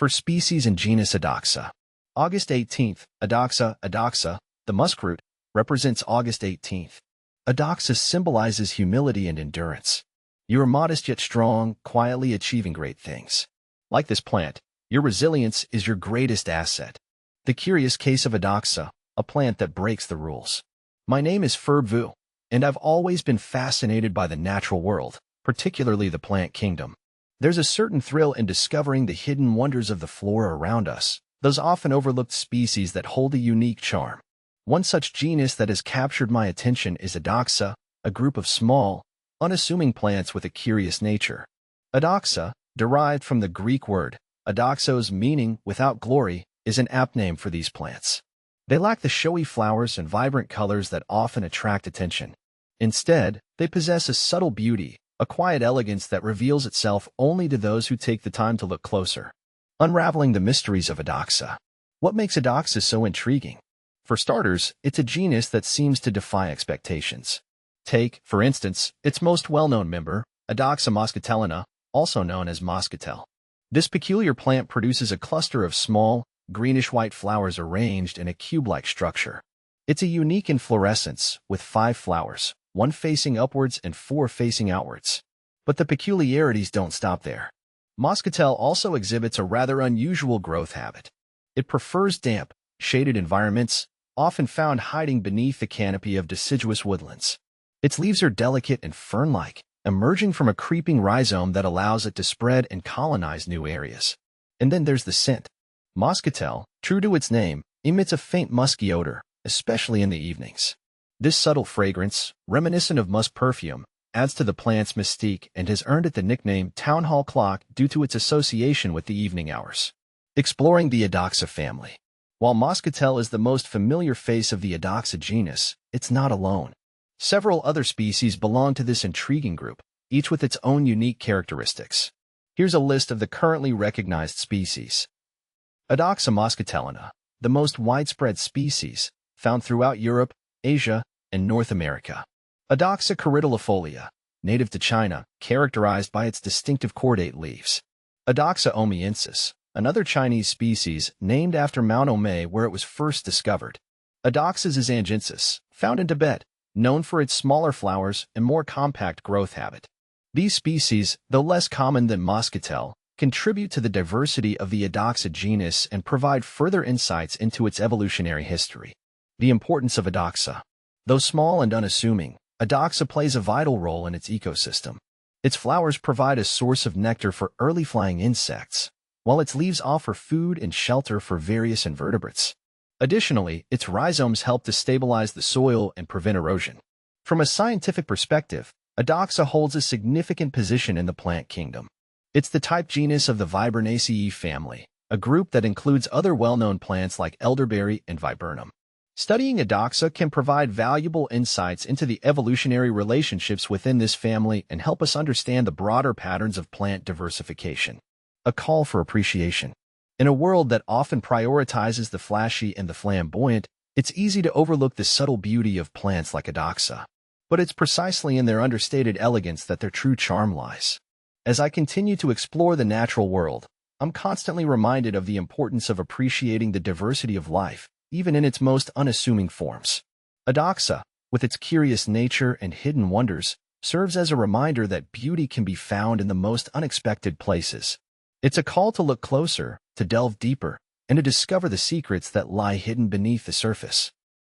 for species and genus Adoxa. August 18th, Adoxa, the muskroot, represents August 18th. Adoxa symbolizes humility and endurance. You are modest yet strong, quietly achieving great things. Like this plant, your resilience is your greatest asset. The curious case of Adoxa, a plant that breaks the rules. My name is Ferb Vu, and I've always been fascinated by the natural world, particularly the plant kingdom. There's a certain thrill in discovering the hidden wonders of the flora around us, those often overlooked species that hold a unique charm. One such genus that has captured my attention is Adoxa, a group of small, unassuming plants with a curious nature. Adoxa, derived from the Greek word adoxos meaning without glory, is an apt name for these plants. They lack the showy flowers and vibrant colors that often attract attention. Instead, they possess a subtle beauty, a quiet elegance that reveals itself only to those who take the time to look closer. Unraveling the mysteries of Adoxa. What makes Adoxa so intriguing? For starters, it's a genus that seems to defy expectations. Take, for instance, its most well-known member, Adoxa moscatellina, also known as moscatel. This peculiar plant produces a cluster of small, greenish-white flowers arranged in a cube-like structure. It's a unique inflorescence, with 5 flowers, 1 facing upwards and 4 facing outwards. But the peculiarities don't stop there. Moscatel also exhibits a rather unusual growth habit. It prefers damp, shaded environments, often found hiding beneath the canopy of deciduous woodlands. Its leaves are delicate and fern-like, emerging from a creeping rhizome that allows it to spread and colonize new areas. And then there's the scent. Moscatel, true to its name, emits a faint musky odor, especially in the evenings. This subtle fragrance, reminiscent of musk perfume, adds to the plant's mystique and has earned it the nickname Town Hall Clock due to its association with the evening hours. Exploring the Adoxa family. While Moscatel is the most familiar face of the Adoxa genus, it's not alone. Several other species belong to this intriguing group, each with its own unique characteristics. Here's a list of the currently recognized species. Adoxa moscatellina, the most widespread species, found throughout Europe, Asia, and North America. Adoxa corydalifolia, native to China, characterized by its distinctive cordate leaves. Adoxa omiensis, another Chinese species named after Mount Omei where it was first discovered. Adoxa zizangensis, found in Tibet, known for its smaller flowers and more compact growth habit. These species, though less common than moscatel, contribute to the diversity of the Adoxa genus and provide further insights into its evolutionary history. The importance of Adoxa. Though small and unassuming, Adoxa plays a vital role in its ecosystem. Its flowers provide a source of nectar for early flying insects, while its leaves offer food and shelter for various invertebrates. Additionally, its rhizomes help to stabilize the soil and prevent erosion. From a scientific perspective, Adoxa holds a significant position in the plant kingdom. It's the type genus of the Vibernaceae family, a group that includes other well-known plants like elderberry and viburnum. Studying Adoxa can provide valuable insights into the evolutionary relationships within this family and help us understand the broader patterns of plant diversification. A call for appreciation. In a world that often prioritizes the flashy and the flamboyant, it's easy to overlook the subtle beauty of plants like Adoxa. But it's precisely in their understated elegance that their true charm lies. As I continue to explore the natural world, I'm constantly reminded of the importance of appreciating the diversity of life, even in its most unassuming forms. Adoxa, with its curious nature and hidden wonders, serves as a reminder that beauty can be found in the most unexpected places. It's a call to look closer, to delve deeper, and to discover the secrets that lie hidden beneath the surface.